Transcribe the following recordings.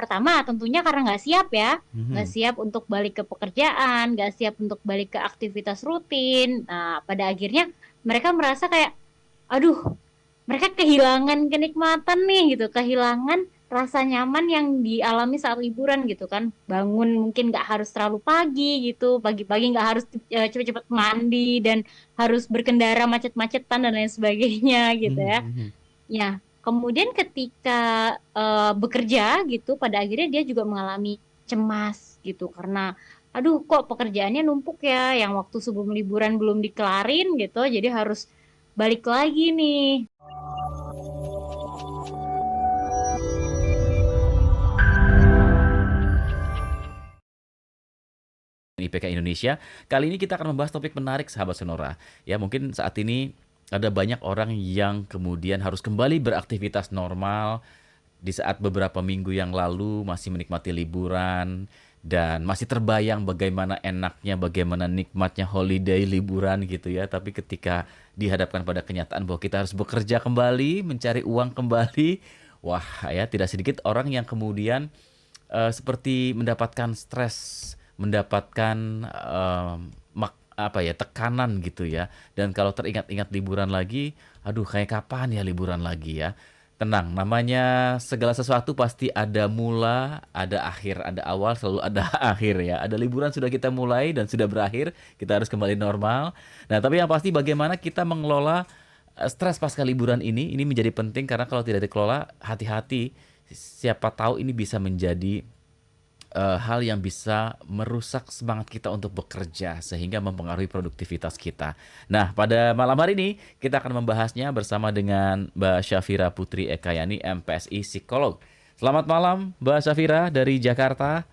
pertama tentunya karena nggak siap ya, nggak Mhm. siap untuk balik ke pekerjaan, nggak siap untuk balik ke aktivitas rutin. Nah, pada akhirnya mereka merasa kayak, aduh, mereka kehilangan kenikmatan nih gitu, kehilangan rasa nyaman yang dialami saat liburan gitu kan. Bangun mungkin nggak harus terlalu pagi gitu, pagi-pagi nggak harus cepet-cepet mandi dan harus berkendara macet-macetan dan lain sebagainya gitu Mhm ya. mhm. Ya, kemudian ketika bekerja gitu, pada akhirnya dia juga mengalami cemas gitu karena, aduh kok pekerjaannya numpuk ya, yang waktu sebelum liburan belum dikelarin gitu, jadi harus balik lagi nih. IPK Indonesia. Kali ini kita akan membahas topik menarik sahabat Sonora. Ya, mungkin saat ini ada banyak orang yang kemudian harus kembali beraktivitas normal di saat beberapa minggu yang lalu masih menikmati liburan dan masih terbayang bagaimana enaknya, bagaimana nikmatnya holiday liburan gitu ya. Tapi ketika dihadapkan pada kenyataan bahwa kita harus bekerja kembali, mencari uang kembali, wah ya tidak sedikit orang yang kemudian seperti mendapatkan stres, mendapatkan apa ya tekanan gitu ya. Dan kalau teringat-ingat liburan lagi, aduh kayak kapan ya liburan lagi ya. Tenang, namanya segala sesuatu pasti ada mula, ada akhir, ada awal, selalu ada akhir ya. Ada liburan sudah kita mulai dan sudah berakhir, kita harus kembali normal. Nah, tapi yang pasti bagaimana kita mengelola stres pasca liburan ini menjadi penting karena kalau tidak dikelola, hati-hati. Siapa tahu ini bisa menjadi hal yang bisa merusak semangat kita untuk bekerja sehingga mempengaruhi produktivitas kita. Nah, pada malam hari ini kita akan membahasnya bersama dengan Mbak Syafira Putri Ekayani, MPSI Psikolog. Selamat malam Mbak Syafira dari Jakarta.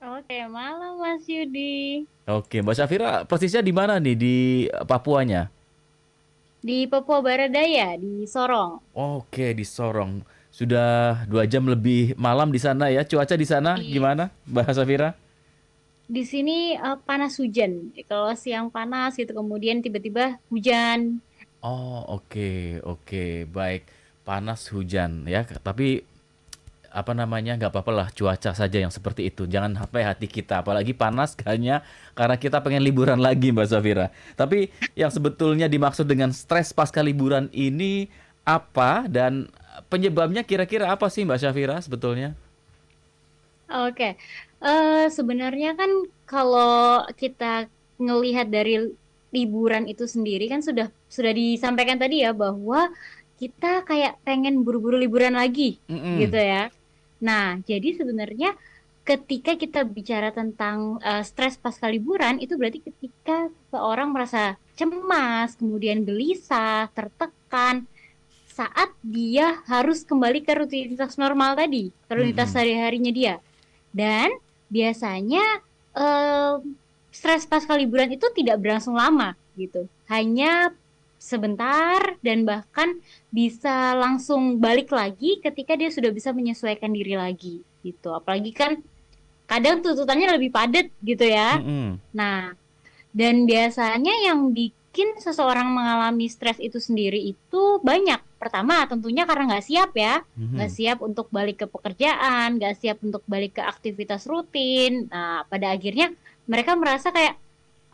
Oke, malam Mas Yudi. Oke, Mbak Syafira persisnya di mana nih di Papuanya? Di Papua Barat Daya, di Sorong. Oke, di Sorong. Sudah 2 jam lebih malam di sana ya. Cuaca di sana Di, gimana, Mbak Syafira? di sini panas hujan. Kalau siang panas gitu, kemudian tiba-tiba hujan. Oh, oke, oke, baik. Panas hujan ya, tapi apa namanya nggak apa-apa lah cuaca saja yang seperti itu. Jangan sampai hati kita, apalagi panas kayaknya karena kita pengen liburan lagi Mbak Safira. Tapi yang sebetulnya dimaksud dengan stres pasca liburan ini apa dan penyebabnya kira-kira apa sih Mbak Syafira sebetulnya? Oke, sebenarnya kan kalau kita ngelihat dari liburan itu sendiri kan sudah disampaikan tadi ya bahwa kita kayak pengen buru-buru liburan lagi gitu Mm-mm. ya. Nah, jadi sebenarnya ketika kita bicara tentang stres pasca liburan itu berarti ketika seorang merasa cemas, kemudian gelisah, tertekan saat dia harus kembali ke rutinitas normal tadi, ke rutinitas Mm-mm. sehari-harinya dia. Dan biasanya eh, stres pasca liburan itu tidak berlangsung lama gitu. Hanya sebentar dan bahkan bisa langsung balik lagi ketika dia sudah bisa menyesuaikan diri lagi gitu. Apalagi kan kadang tuntutannya lebih padat gitu ya. Mm-mm. Nah, dan biasanya yang bikin seseorang mengalami stres itu sendiri itu banyak. Pertama, tentunya karena nggak siap ya. Nggak Mhm. siap untuk balik ke pekerjaan, nggak siap untuk balik ke aktivitas rutin. Nah, pada akhirnya mereka merasa kayak,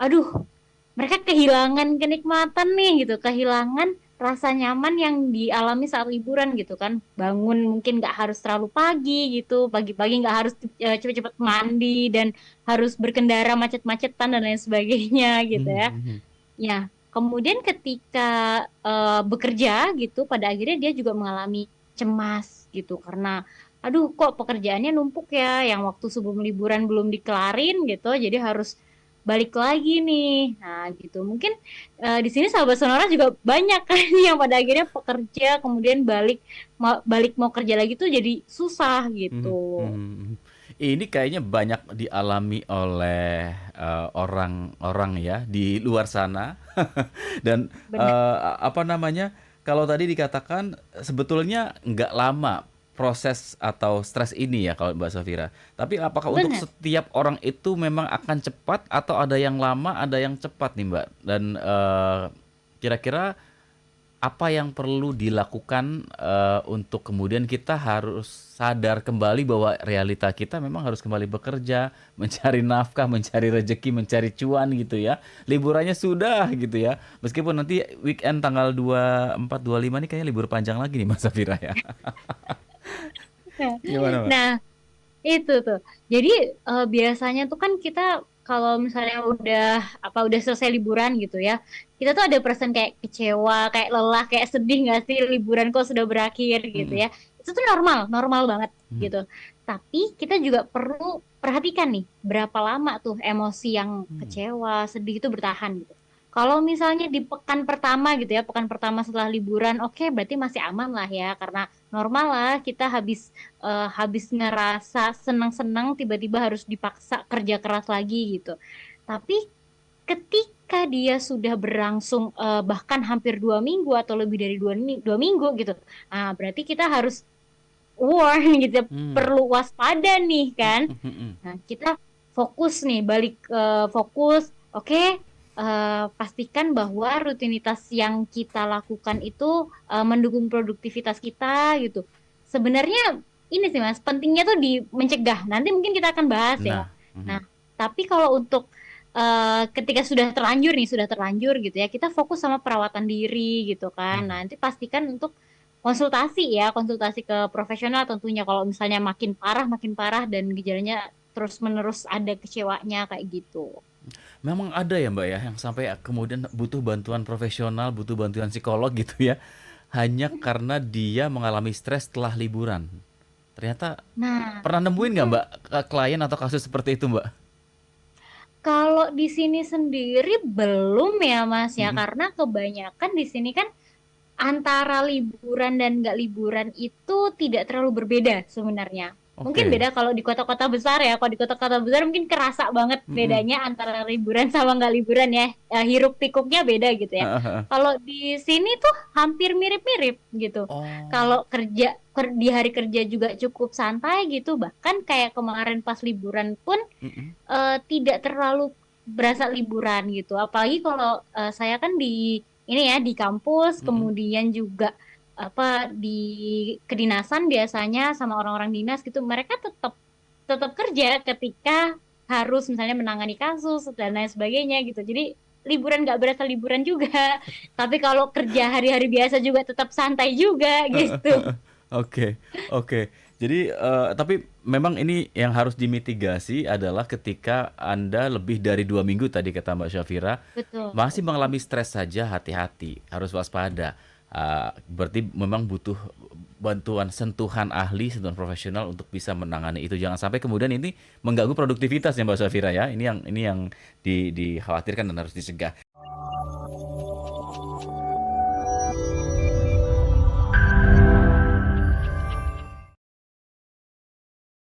aduh, mereka kehilangan kenikmatan nih gitu, kehilangan rasa nyaman yang dialami saat liburan gitu kan. Bangun mungkin nggak harus terlalu pagi gitu, pagi-pagi nggak harus cepet-cepet mandi dan harus berkendara macet-macetan dan lain sebagainya gitu ya. Mhm. Ya, kemudian ketika bekerja gitu, pada akhirnya dia juga mengalami cemas gitu karena, aduh kok pekerjaannya numpuk ya, yang waktu sebelum liburan belum dikelarin gitu, jadi harus balik lagi nih. Nah gitu, mungkin di sini sahabat sonora juga banyak kan yang pada akhirnya pekerja kemudian balik mau kerja lagi tuh jadi susah Mhm gitu. mhm. Ini kayaknya banyak dialami oleh, orang-orang ya di luar sana dan, Benar, apa namanya, kalau tadi dikatakan sebetulnya nggak lama proses atau stres ini ya kalau Mbak Safira. Tapi apakah untuk benar. setiap orang itu memang akan cepat atau ada yang lama, ada yang cepat nih Mbak? Dan, kira-kira apa yang perlu dilakukan, untuk kemudian kita harus sadar kembali bahwa realita kita memang harus kembali bekerja, mencari nafkah, mencari rezeki, mencari cuan gitu ya. Liburannya sudah gitu ya. Meskipun nanti weekend tanggal 24, 25 nih kayaknya libur panjang lagi nih Mas Safira ya. Gimana, Mbak? Nah, itu tuh. Jadi biasanya tuh kan kita kalau misalnya udah selesai liburan gitu ya, kita tuh ada perasaan kayak kecewa, kayak lelah, kayak sedih nggak sih liburan kok sudah berakhir gitu Mhm, ya. Itu tuh normal, normal banget mhm, gitu. Tapi kita juga perlu perhatikan nih berapa lama tuh emosi yang mmm, kecewa, sedih itu bertahan gitu. Kalau misalnya di pekan pertama gitu ya, pekan pertama setelah liburan, oke berarti masih aman lah ya, karena normal lah kita habis ngerasa senang-senang tiba-tiba harus dipaksa kerja keras lagi gitu. Tapi ketika dia sudah berlangsung bahkan hampir 2 minggu atau lebih dari 2 minggu gitu, nah berarti kita harus warn gitu, mmm, perlu waspada nih kan. mhm mhm. Nah kita fokus nih, balik fokus, oke. Pastikan bahwa rutinitas yang kita lakukan itu mendukung produktivitas kita gitu. Sebenarnya ini sih Mas, pentingnya tuh di mencegah. Nanti mungkin kita akan bahas ya. Nah, mhm, Nah, tapi kalau untuk ketika sudah terlanjur gitu ya, kita fokus sama perawatan diri gitu kan. mhm. Nah, nanti pastikan untuk konsultasi ya, konsultasi ke profesional tentunya kalau misalnya makin parah dan gejalanya terus-menerus ada kecewanya kayak gitu. Memang ada ya, Mbak, ya, yang sampai kemudian butuh bantuan profesional, butuh bantuan psikolog gitu ya, hanya karena dia mengalami stres setelah liburan. Ternyata Nah, pernah nemuin nggak, mm-mm. Mbak, klien atau kasus seperti itu, Mbak? Kalau di sini sendiri belum ya Mas ya, Mhm. karena kebanyakan di sini kan antara liburan dan nggak liburan itu tidak terlalu berbeda sebenarnya. Mungkin Oke. beda kalau di kota-kota besar ya. Kalau di kota-kota besar mungkin kerasa banget Mhm. bedanya antara liburan sama nggak liburan ya. Hiruk pikuknya beda gitu ya. Heeh heeh. Kalau di sini tuh hampir mirip-mirip gitu. Oh. Kalau di hari kerja juga cukup santai gitu. Bahkan kayak kemarin pas liburan pun Mhm. tidak terlalu berasa liburan gitu. Apalagi kalau saya kan di ini ya di kampus, Mhm. kemudian juga di kedinasan biasanya sama orang-orang dinas gitu, mereka tetap tetap kerja ketika harus misalnya menangani kasus dan lain sebagainya gitu. Jadi liburan nggak berasa liburan juga. Tapi kalau kerja hari-hari biasa juga tetap santai juga gitu. Oke, oke. Jadi, tapi memang ini yang harus dimitigasi adalah ketika Anda lebih dari 2 minggu tadi kata Mbak Syafira, Betul. masih mengalami stres saja hati-hati, harus waspada. Berarti memang butuh bantuan sentuhan ahli, sentuhan profesional untuk bisa menangani itu. Jangan sampai kemudian ini mengganggu produktivitas ya Mbak Syafira ya, ini yang dikhawatirkan dan harus dicegah.